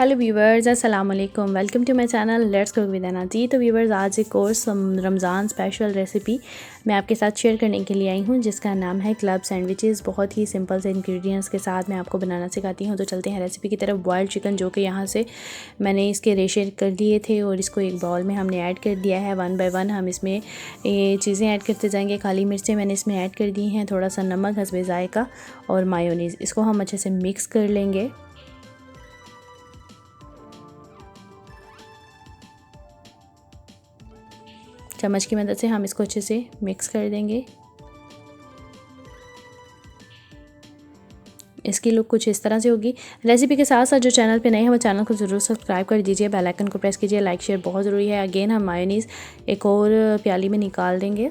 Hello viewers, अस्सलाम वालेकुम। Welcome to my channel let's cook with Ana ji. तो व्यूवर्स, आज एक और रमज़ान स्पेशल रेसिपी मैं आपके साथ शेयर करने के लिए आई हूँ, जिसका नाम है क्लब सैंडविचेस। बहुत ही सिंपल से इंग्रेडिएंट्स के साथ मैं आपको बनाना सिखाती हूँ। तो चलते हैं रेसिपी की तरफ। बॉयल्ड चिकन जो कि यहाँ से मैंने इसके रेशे कर लिए थे और इसको एक बाउल में हमने ऐड कर दिया है। वन बाय वन हम इसमें ये चीज़ें ऐड करते जाएंगे। काली मिर्चें मैंने इसमें ऐड कर दी हैं, थोड़ा सा नमक हस्बे ज़ायका और मायोनीज़। इसको हम अच्छे से मिक्स कर लेंगे। चम्मच की मदद से हम इसको अच्छे से मिक्स कर देंगे। इसकी लुक कुछ इस तरह से होगी। रेसिपी के साथ साथ जो चैनल पे नए हैं वो चैनल को ज़रूर सब्सक्राइब कर दीजिए, बेल आइकन को प्रेस कीजिए। लाइक शेयर बहुत ज़रूरी है। अगेन हम मायोनीज़ एक और प्याली में निकाल देंगे।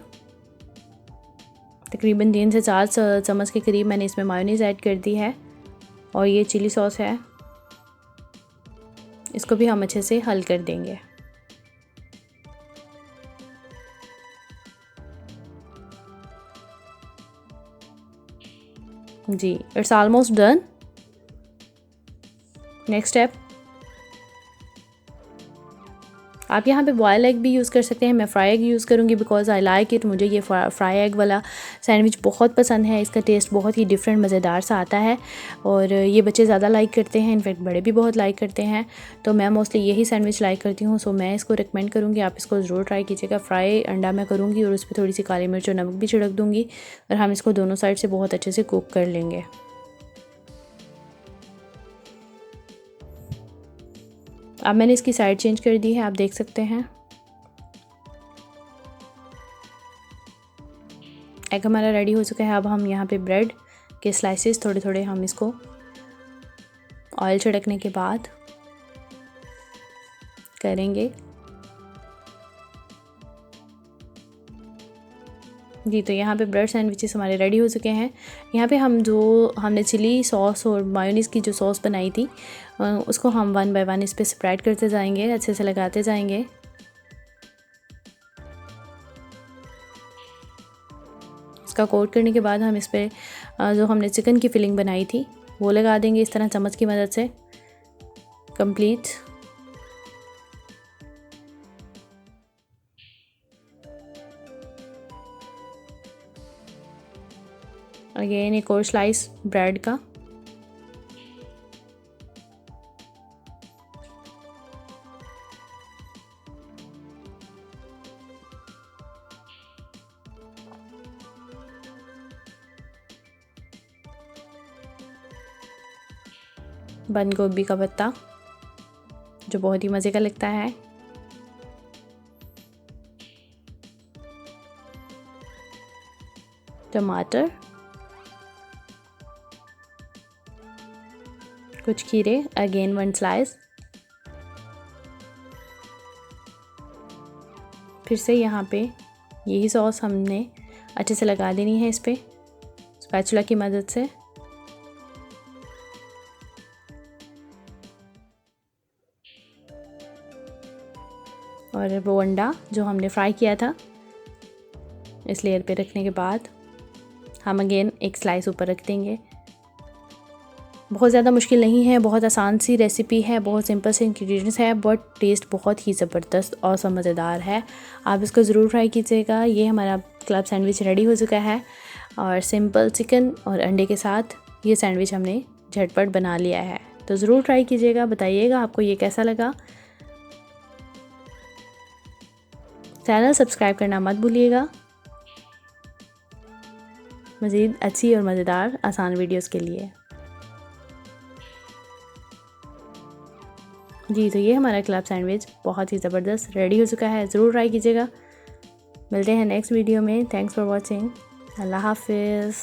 तकरीबन 3 से 4 चम्मच के करीब मैंने इसमें मायोनीज़ ऐड कर दी है। और ये चिली सॉस है, इसको भी हम अच्छे से हल कर देंगे। जी, it's almost done. Next step, आप यहाँ पे बॉयल एग भी यूज़ कर सकते हैं। मैं फ्राई एग यूज़ करूँगी बिकॉज़ आई लाइक इट। मुझे ये फ्राई एग वाला सैंडविच बहुत पसंद है। इसका टेस्ट बहुत ही डिफरेंट मज़ेदार सा आता है और ये बच्चे ज़्यादा लाइक करते हैं, इनफैक्ट बड़े भी बहुत लाइक करते हैं। तो मैं मोस्टली यही सैंडविच लाइक करती हूँ, सो मैं इसको रिकमेंड करूँगी, आप इसको ज़रूर ट्राई कीजिएगा। फ्राई अंडा मैं करूँगी और उस पर थोड़ी सी काली मिर्च और नमक भी छिड़क दूँगी और हम इसको दोनों साइड से बहुत अच्छे से कुक कर लेंगे। अब मैंने इसकी साइड चेंज कर दी है, आप देख सकते हैं। एग हमारा रेडी हो चुका है। अब हम यहाँ पे ब्रेड के स्लाइसेस थोड़े थोड़े हम इसको ऑयल छिड़कने के बाद करेंगे। जी, तो यहाँ पे ब्रेड सैंडविचेस हमारे रेडी हो चुके हैं। यहाँ पे हमने चिली सॉस और मायोनीज़ की जो सॉस बनाई थी उसको हम वन बाय वन इस पर स्प्रेड करते जाएंगे, अच्छे से लगाते जाएंगे। इसका कोट करने के बाद हम इस पर जो हमने चिकन की फिलिंग बनाई थी वो लगा देंगे इस तरह चम्मच की मदद से कंप्लीट। अगेन एक और स्लाइस ब्रेड का। बंद गोभी का पत्ता जो बहुत ही मज़े का लगता है। टमाटर, कुछ खीरे, अगेन वन स्लाइस। फिर से यहाँ पे यही सॉस हमने अच्छे से लगा देनी है इस पे स्पैचुला की मदद से। और वो अंडा जो हमने फ्राई किया था इस लेयर पे रखने के बाद हम अगेन एक स्लाइस ऊपर रख देंगे। बहुत ज़्यादा मुश्किल नहीं है, बहुत आसान सी रेसिपी है, बहुत सिंपल से इंग्रेडिएंट्स है, बट टेस्ट बहुत ही ज़बरदस्त और मज़ेदार है। आप इसको ज़रूर ट्राई कीजिएगा। ये हमारा क्लब सैंडविच रेडी हो चुका है और सिंपल चिकन और अंडे के साथ ये सैंडविच हमने झटपट बना लिया है। तो ज़रूर ट्राई कीजिएगा, बताइएगा आपको ये कैसा लगा। चैनल सब्सक्राइब करना मत भूलिएगा मज़ीद अच्छी और मज़ेदार आसान वीडियोस के लिए। जी, तो ये हमारा क्लब सैंडविच बहुत ही ज़बरदस्त रेडी हो चुका है। ज़रूर ट्राई कीजिएगा। मिलते हैं नेक्स्ट वीडियो में। Thanks for watching. अल्लाह हाफिज़।